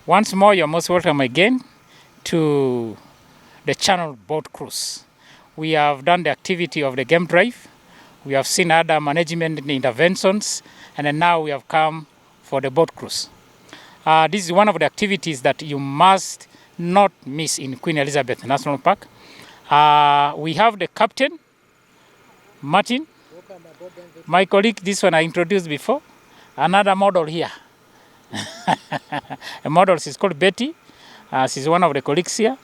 Once more, you're most welcome again to the channel boat cruise. We have done the activity of the game drive. We have seen other management interventions, and then now we have come for the boat cruise. This is one of the activities that you must not miss in Queen Elizabeth National Park. We have the captain, Martin. My colleague, this one I introduced before. Another model here. A model, she's called Betty. She's one of the colleagues here.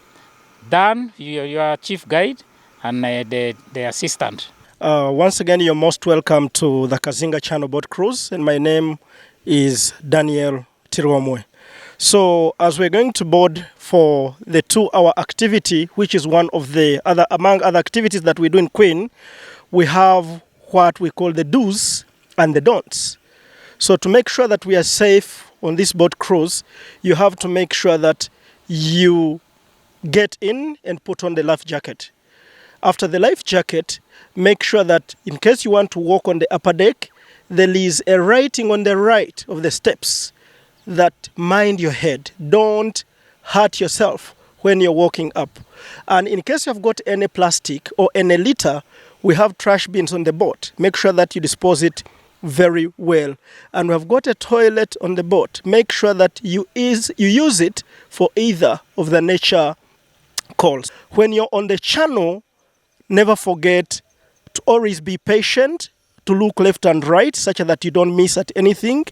Dan, your chief guide, and the assistant. Once again, you're most welcome to the Kazinga Channel Boat Cruise, and my name is Daniel Tirwamwe. So, as we're going to board for the 2-hour activity, which is one of the among other activities that we do in Queen, we have what we call the do's and the don'ts. So, to make sure that we are safe on this boat cruise, you have to make sure that you get in and put on the life jacket. After the life jacket, make sure that in case you want to walk on the upper deck, there is a writing on the right of the steps that mind your head. Don't hurt yourself when you're walking up. And in case you've got any plastic or any litter, we have trash bins on the boat. Make sure that you dispose it very well. And we have got a toilet on the boat. Make sure that you use it for either of the nature calls. When you're on the channel, never forget to always be patient, to look left and right, such that you don't miss at anything.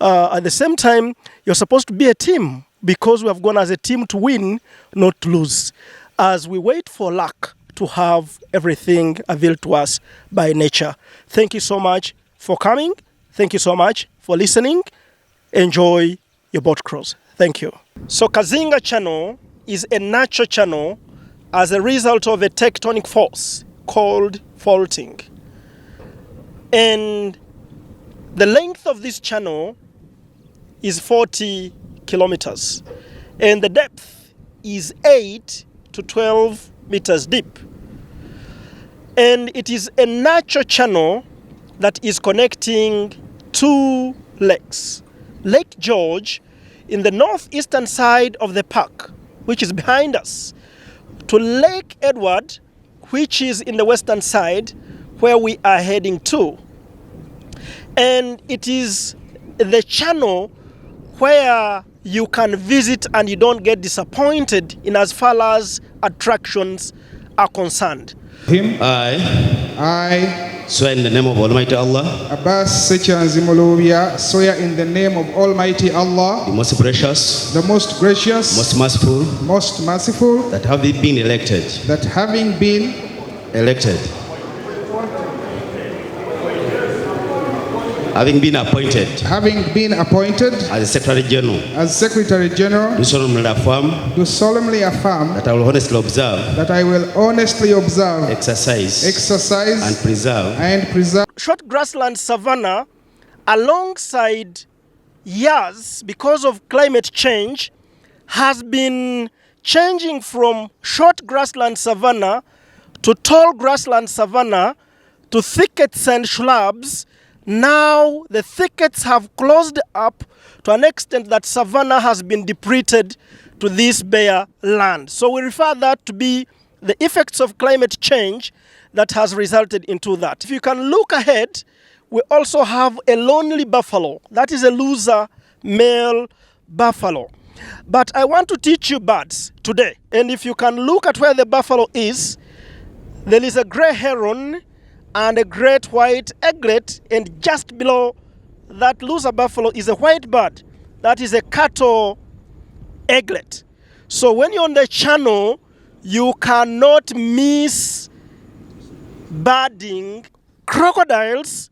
At the same time, you're supposed to be a team, because we have gone as a team to win, not to lose. As we wait for luck to have everything availed to us by nature. Thank you so much for coming. Thank you so much for listening. Enjoy your boat cruise. Thank you. So Kazinga Channel is a natural channel as a result of a tectonic force called faulting. And the length of this channel is 40 kilometers. And the depth is 8 to 12 meters deep. And it is a natural channel that is connecting 2 lakes. Lake George in the northeastern side of the park, which is behind us, to Lake Edward, which is in the western side, where we are heading to. And it is the channel where you can visit and you don't get disappointed in as far as attractions are concerned. I swear in the name of Almighty Allah, Abbas Sechanzimoluvia, swear in the name of Almighty Allah, the most precious, the most gracious, most merciful, most merciful, that having been elected, having been appointed as Secretary General, do solemnly affirm that I will honestly observe, exercise, and preserve Short grassland savanna alongside years, because of climate change, has been changing from short grassland savanna to tall grassland savanna to thickets and shrubs. Now the thickets have closed up to an extent that savanna has been depleted to this bare land. So we refer that to be the effects of climate change that has resulted into that. If you can look ahead, we also have a lonely buffalo. That is a loser male buffalo. But I want to teach you birds today. And if you can look at where the buffalo is, there is a gray heron and a great white eaglet, and just below that loser buffalo is a white bird. That is a cattle eaglet. So when you're on the channel, you cannot miss birding. Crocodiles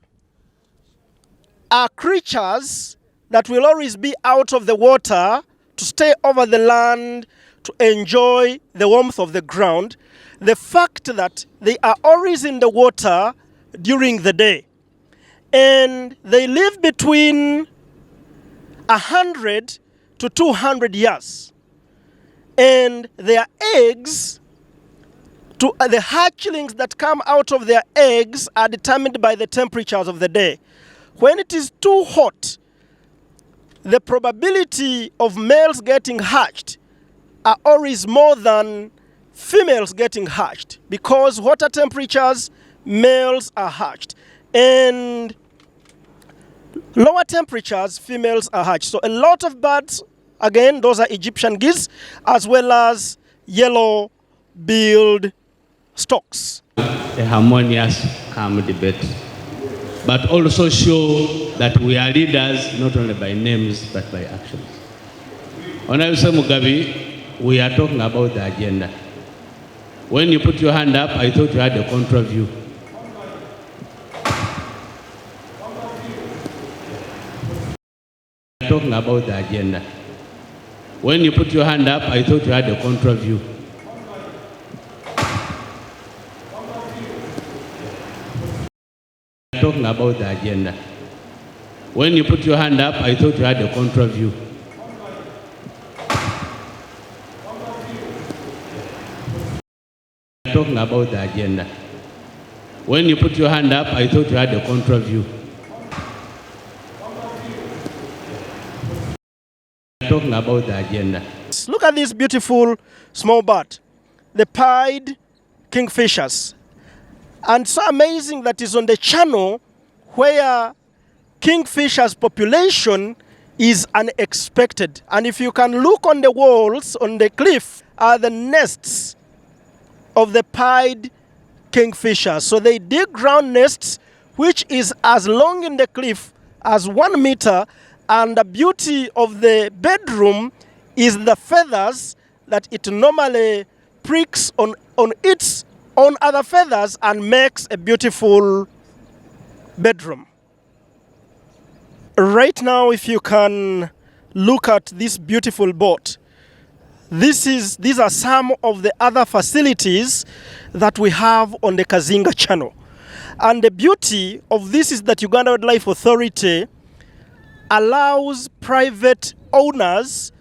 are creatures that will always be out of the water to stay over the land, to enjoy the warmth of the ground. The fact that they are always in the water during the day, and they live between 100 to 200 years, and their eggs, the hatchlings that come out of their eggs are determined by the temperatures of the day. When it is too hot, the probability of males getting hatched are always more than females getting hatched, because hotter temperatures, males are hatched, and lower temperatures, females are hatched. So a lot of birds, again, those are Egyptian geese, as well as yellow-billed storks. A harmonious, calm debate, but also show that we are leaders not only by names but by actions. Honorable Mugabe, we are talking about the agenda. When you put your hand up, I thought you had a contra view. Talking about the agenda. When you put your hand up, I thought you had a contra view. Talking about the agenda. When you put your hand up, I thought you had a contra view. Talking about the agenda. When you put your hand up, I thought you had a contra view. Talking about the agenda. Look at this beautiful small bird, the pied kingfishers. And so amazing that is on the channel where kingfishers population is unexpected. And if you can look on the walls, on the cliff, are the nests of the pied kingfishers. So they dig ground nests, which is as long in the cliff as 1 meter, and the beauty of the bedroom is the feathers that it normally pricks on its own other feathers and makes a beautiful bedroom. Right now, if you can look at this beautiful boat, these are some of the other facilities that we have on the Kazinga channel. And the beauty of this is that Uganda Wildlife Authority allows private owners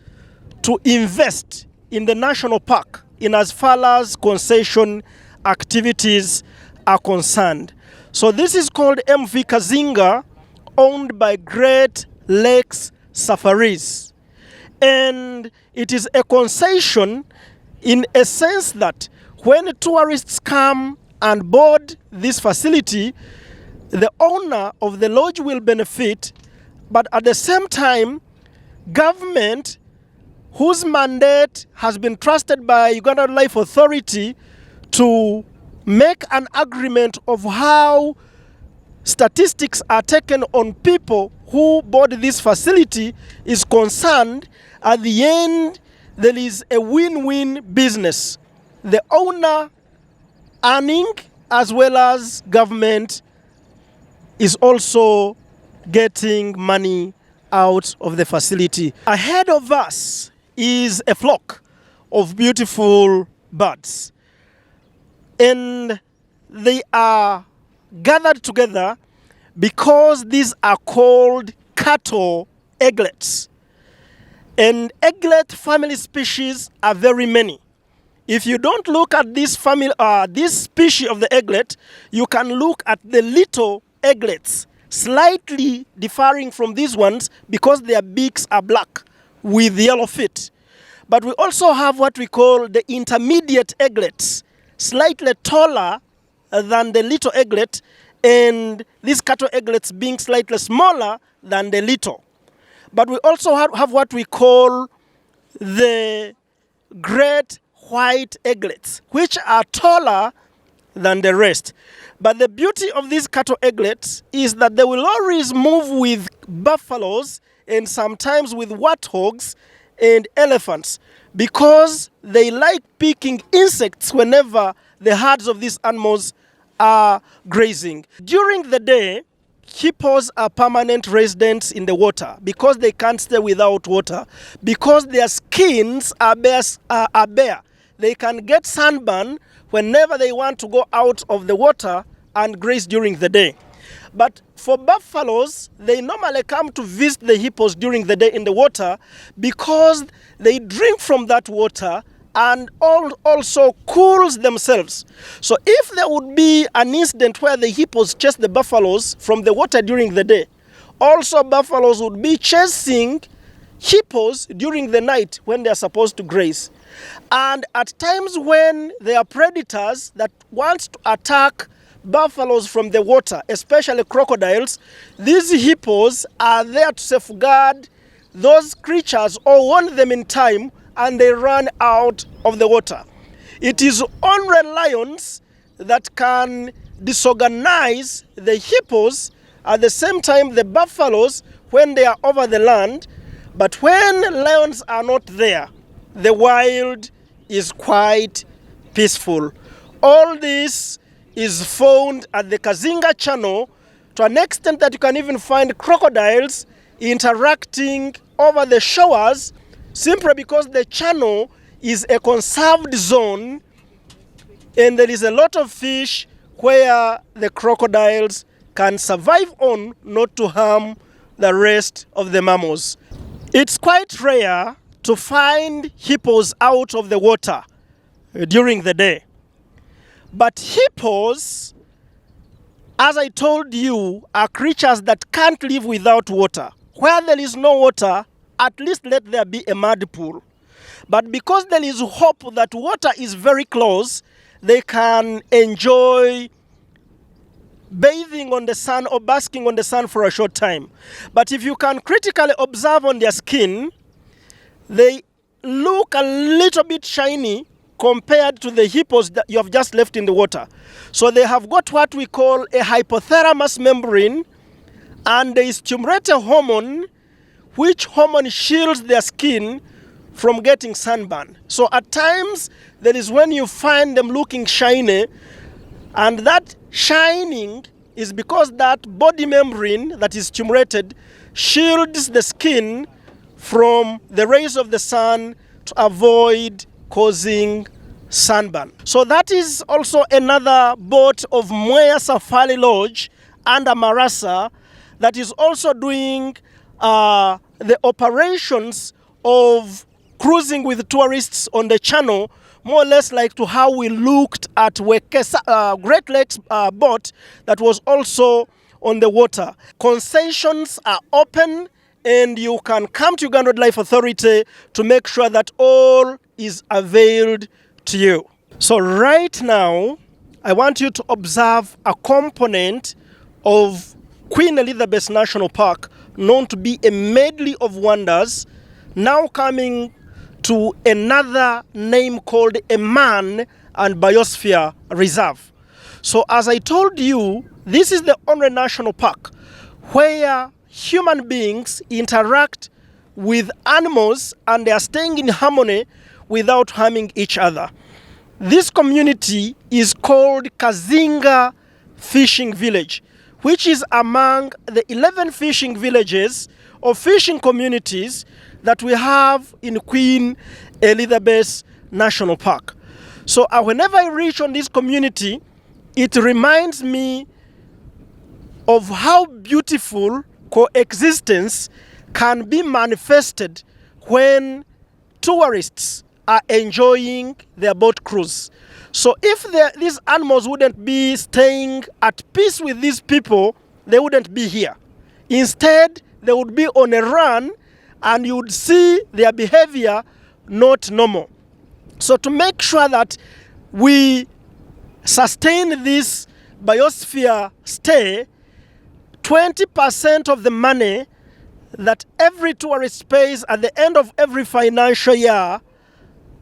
to invest in the national park in as far as concession activities are concerned. So this is called MV Kazinga, owned by Great Lakes Safaris. And it is a concession in a sense that when tourists come and board this facility, the owner of the lodge will benefit, but at the same time, government, whose mandate has been trusted by Uganda Wildlife Authority to make an agreement of how statistics are taken on people who board this facility, is concerned. At the end, there is a win-win business. The owner earning as well as government is also getting money out of the facility. Ahead of us is a flock of beautiful birds, and they are gathered together because these are called cattle eaglets. And eaglet family species are very many. If you don't look at this family, this species of the eaglet, you can look at the little eaglets, slightly differing from these ones because their beaks are black with yellow feet. But we also have what we call the intermediate eaglets, slightly taller than the little eaglet, and these cattle eaglets being slightly smaller than the little. But we also have what we call the great white eaglets, which are taller than the rest. But the beauty of these cattle eaglets is that they will always move with buffaloes and sometimes with warthogs and elephants, because they like picking insects whenever the herds of these animals are grazing. During the day, hippos are permanent residents in the water because they can't stay without water, because their skins are bare. They can get sunburn whenever they want to go out of the water and graze during the day. But for buffaloes, they normally come to visit the hippos during the day in the water because they drink from that water and also cools themselves. So if there would be an incident where the hippos chase the buffaloes from the water during the day, also buffaloes would be chasing hippos during the night when they are supposed to graze. And at times when there are predators that want to attack buffaloes from the water, especially crocodiles, these hippos are there to safeguard those creatures or warn them in time, and they run out of the water. It is only lions that can disorganize the hippos, at the same time the buffaloes when they are over the land. But when lions are not there, the wild is quite peaceful. All this is found at the Kazinga channel to an extent that you can even find crocodiles interacting over the shores, simply because the channel is a conserved zone and there is a lot of fish where the crocodiles can survive on, not to harm the rest of the mammals. It's quite rare to find hippos out of the water during the day. But hippos, as I told you, are creatures that can't live without water. Where there is no water, at least let there be a mud pool. But because there is hope that water is very close, they can enjoy bathing on the sun or basking on the sun for a short time. But if you can critically observe on their skin, they look a little bit shiny compared to the hippos that you have just left in the water. So they have got what we call a hypothalamus membrane, and they stimulate a hormone, which hormone shields their skin from getting sunburn. So at times, that is when you find them looking shiny, and that shining is because that body membrane that is stimulated shields the skin from the rays of the sun to avoid causing sunburn. So that is also another boat of Mwea Safari Lodge under Marasa that is also doing the operations of cruising with tourists on the channel, more or less like to how we looked at Wekesa, Great Lakes boat that was also on the water. Concessions are open, and you can come to Uganda Wildlife Authority to make sure that all is availed to you. So right now, I want you to observe a component of Queen Elizabeth National Park, known to be a medley of wonders, now coming to another name called a Man and Biosphere Reserve. So as I told you, this is the only national park where human beings interact with animals and they are staying in harmony without harming each other. This community is called Kazinga Fishing Village, which is among the 11 fishing villages or fishing communities that we have in Queen Elizabeth National Park. So whenever I reach on this community, it reminds me of how beautiful coexistence can be manifested when tourists are enjoying their boat cruise. So if these animals wouldn't be staying at peace with these people, they wouldn't be here. Instead, they would be on a run, and you would see their behavior not normal. So to make sure that we sustain this biosphere stay, 20% of the money that every tourist pays at the end of every financial year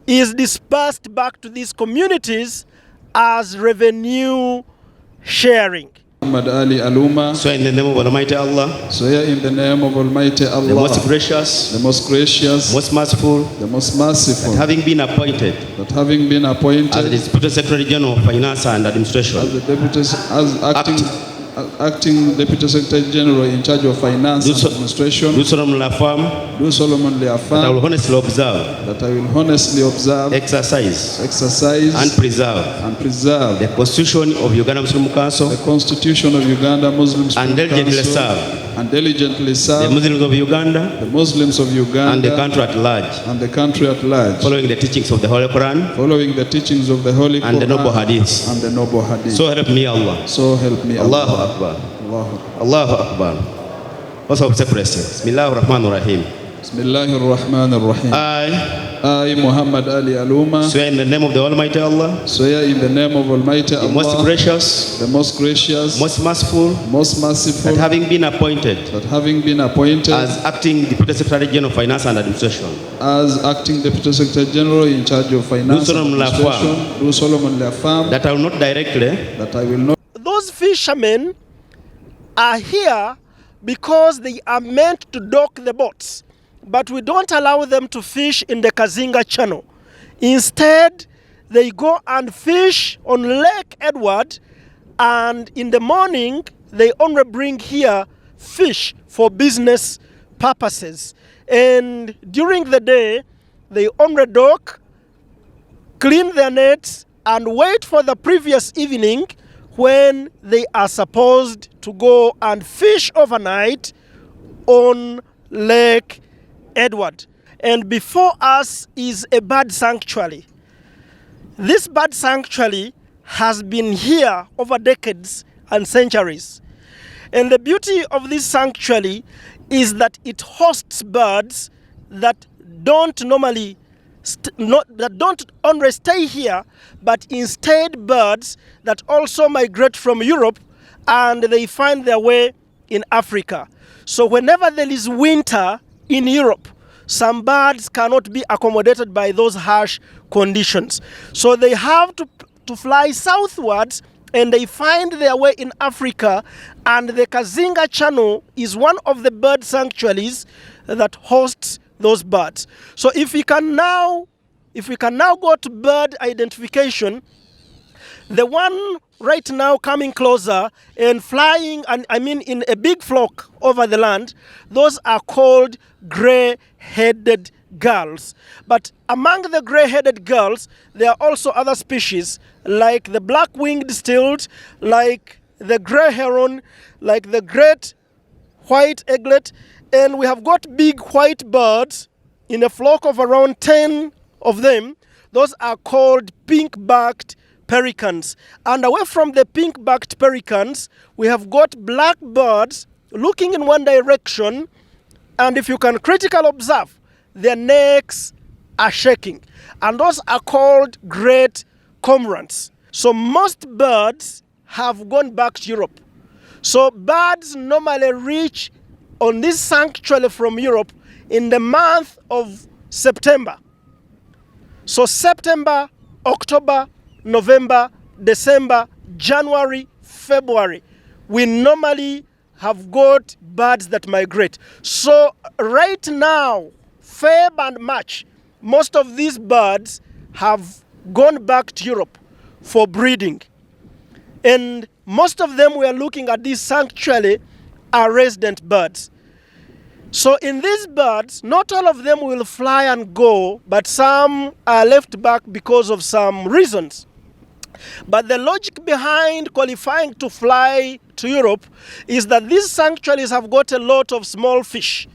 is dispersed back to these communities as revenue sharing. Muhammad Ali Aluma. So in the name of Almighty Allah, Swear in the name of Almighty Allah, the most gracious, most merciful, the most merciful, that having been appointed as the Deputy Secretary General of Finance and Administration, acting Deputy Secretary General in charge of Finance and Administration, do solemnly affirm that I will honestly observe, exercise, and preserve the Constitution of Uganda Muslim Council, and diligently serve the Muslims of Uganda, and the country at large, following the teachings of the Holy Quran, and the noble hadiths. So help me Allah. So help me Allahu Allah. Akbar. Allahu Akbar. Also separation. Bismillahir Rahmanir Rahim. Bismillahir Rahmanir Rahim. I, Muhammad Ali Aluma, swear in the name of the Almighty Allah, swear in the name of Almighty Allah, the most gracious, most merciful, that having been appointed as acting Deputy Secretary General of Finance and Administration, in charge of finance and administration, do solemnly affirm that I will not directly, Those fishermen are here because they are meant to dock the boats, but we don't allow them to fish in the Kazinga channel. Instead, they go and fish on Lake Edward, and in the morning, they only bring here fish for business purposes. And during the day, they only dock, clean their nets, and wait for the previous evening when they are supposed to go and fish overnight on Lake Edward. And before us is a bird sanctuary. This bird sanctuary has been here over decades and centuries. And the beauty of this sanctuary is that it hosts birds that don't normally that don't only stay here, but instead birds that also migrate from Europe and they find their way in Africa. So whenever there is winter in Europe, some birds cannot be accommodated by those harsh conditions. So they have to fly southwards, and they find their way in Africa, and the Kazinga Channel is one of the bird sanctuaries that hosts those birds. So if we can now go to bird identification, the one right now coming closer and flying, and I mean in a big flock over the land, those are called gray-headed gulls. But among the gray-headed gulls, there are also other species like the black-winged stilt, like the gray heron, like the great white eaglet, and we have got big white birds in a flock of around 10 of them. Those are called pink-backed pelicans. And away from the pink-backed pelicans, we have got black birds looking in one direction, and if you can critically observe, their necks are shaking. And those are called great cormorants. So most birds have gone back to Europe. So birds normally reach on this sanctuary from Europe in the month of September. So September, October, November, December, January, February, we normally have got birds that migrate. So right now, Feb and March, most of these birds have gone back to Europe for breeding. And most of them we are looking at this sanctuary are resident birds. So in these birds, not all of them will fly and go, but some are left back because of some reasons. But the logic behind qualifying to fly to Europe is that these sanctuaries have got a lot of small fish.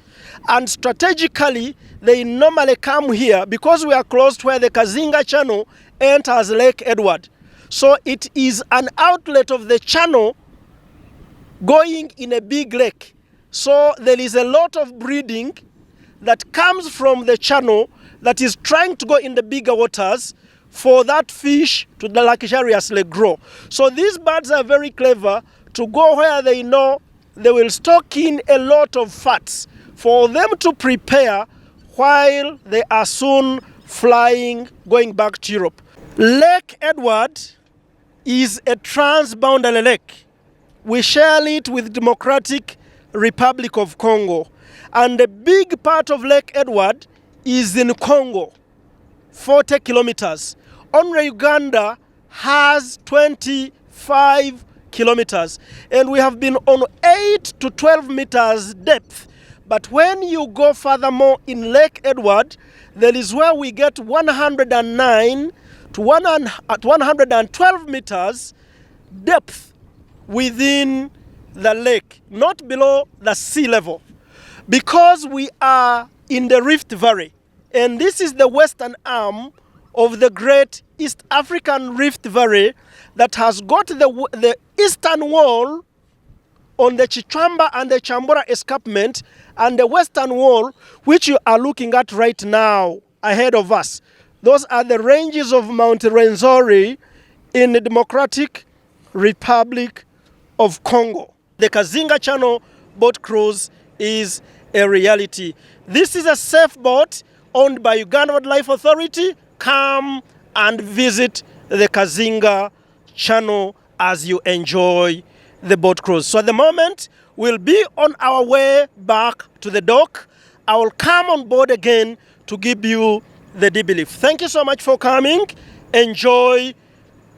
And strategically, they normally come here because we are close to where the Kazinga Channel enters Lake Edward. So it is an outlet of the channel going in a big lake. So there is a lot of breeding that comes from the channel that is trying to go in the bigger waters for that fish to luxuriously grow. So these birds are very clever to go where they know they will stock in a lot of fats for them to prepare while they are soon flying, going back to Europe. Lake Edward is a transboundary lake. We share it with Democratic Republic of Congo. And a big part of Lake Edward is in Congo, 40 kilometers. Only Uganda has 25 kilometers. And we have been on 8 to 12 meters depth. But when you go furthermore in Lake Edward, there is where we get 109 to 112 meters depth within the lake, not below the sea level. Because we are in the Rift Valley, and this is the western arm of the great East African Rift Valley that has got the eastern wall on the Chichamba and the Chambora escarpment and the western wall, which you are looking at right now ahead of us. Those are the ranges of Mount Rwenzori in the Democratic Republic of Congo. The Kazinga Channel boat cruise is a reality. This is a safe boat owned by Uganda Wildlife Authority. Come and visit the Kazinga Channel as you enjoy the boat cruise. So at the moment, we'll be on our way back to the dock. I will come on board again to give you the debrief. Thank you so much for coming. Enjoy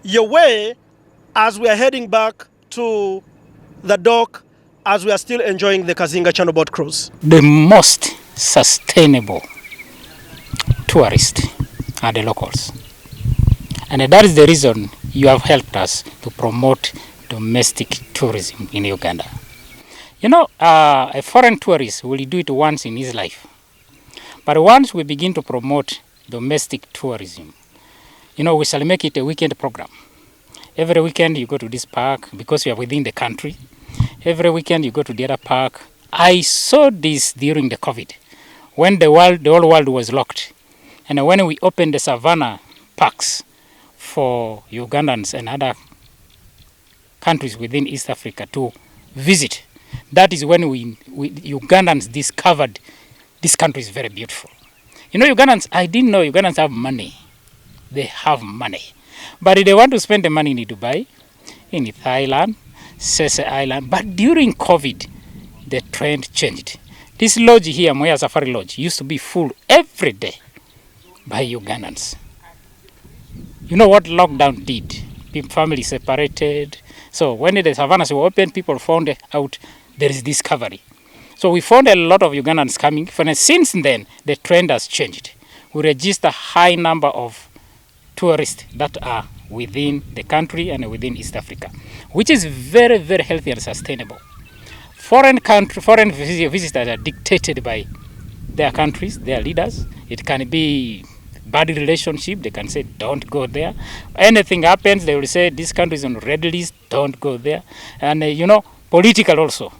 your way as we are heading back to the dock as we are still enjoying the Kazinga Channel boat cruise. The most sustainable tourists are the locals. And that is the reason you have helped us to promote domestic tourism in Uganda. You know, a foreign tourist will do it once in his life. But once we begin to promote domestic tourism, you know, we shall make it a weekend program. Every weekend you go to this park because you are within the country. Every weekend you go to the other park. I saw this during the COVID, when the whole world was locked. And when we opened the savannah parks for Ugandans and other countries within East Africa to visit, that is when we Ugandans discovered this country is very beautiful. You know, Ugandans, I didn't know Ugandans have money. They have money. But they want to spend the money in Dubai, in Thailand, Sese Island. But during COVID, the trend changed. This lodge here, Moya Safari Lodge, used to be full every day by Ugandans. You know what lockdown did? Families separated. So when the savannas were open, people found out there is discovery. So we found a lot of Ugandans coming. And since then, the trend has changed. We register a high number of tourists that are within the country and within East Africa, which is very, very healthy and sustainable. Foreign visitors are dictated by their countries, their leaders. It can be bad relationship. They can say, don't go there. Anything happens, they will say, this country is on red list, don't go there. And, you know, political also.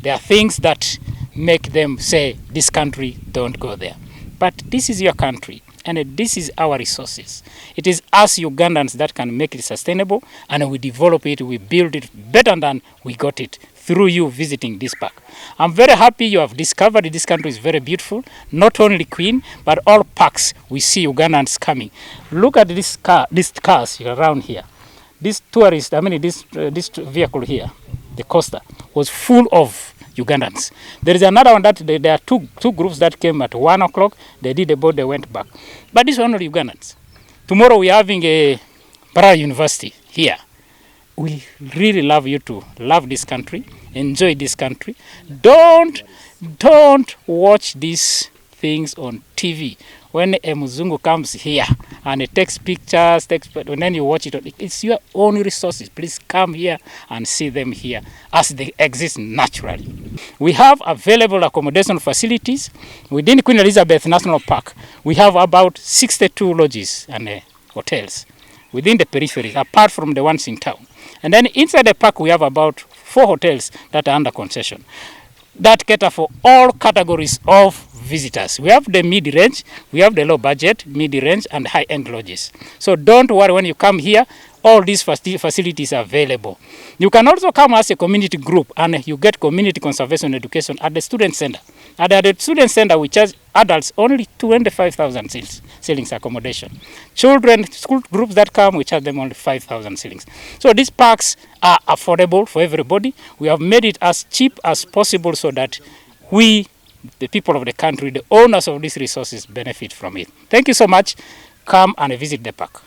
There are things that make them say, this country, don't go there. But this is your country, and this is our resources. It is us Ugandans that can make it sustainable, and we develop it, we build it better than we got it through you visiting this park. I'm very happy you have discovered this country is very beautiful. Not only Queen, but all parks we see Ugandans coming. Look at these cars around here. This tourist, this vehicle here, the coaster, was full of Ugandans. There is another one that there are two groups that came at 1 o'clock. They did the boat, they went back. But this one only Ugandans. Tomorrow we are having a Para University here. We really love you to love this country, enjoy this country. Don't watch these things on TV. When a Muzungu comes here and it takes pictures, and then you watch it, it's your own resources. Please come here and see them here as they exist naturally. We have available accommodation facilities within Queen Elizabeth National Park. We have about 62 lodges and hotels within the periphery, apart from the ones in town. And then inside the park, we have about 4 hotels that are under concession that cater for all categories of visitors. We have the mid-range, we have the low budget, mid-range, and high-end lodges. So don't worry, when you come here, all these facilities are available. You can also come as a community group, and you get community conservation education at the student center. At the student center, we charge adults only 25,000 shillings accommodation. Children, school groups that come, we charge them only 5,000 shillings. So these parks are affordable for everybody. We have made it as cheap as possible so that we, the people of the country, the owners of these resources, benefit from it. Thank you so much. Come and visit the park.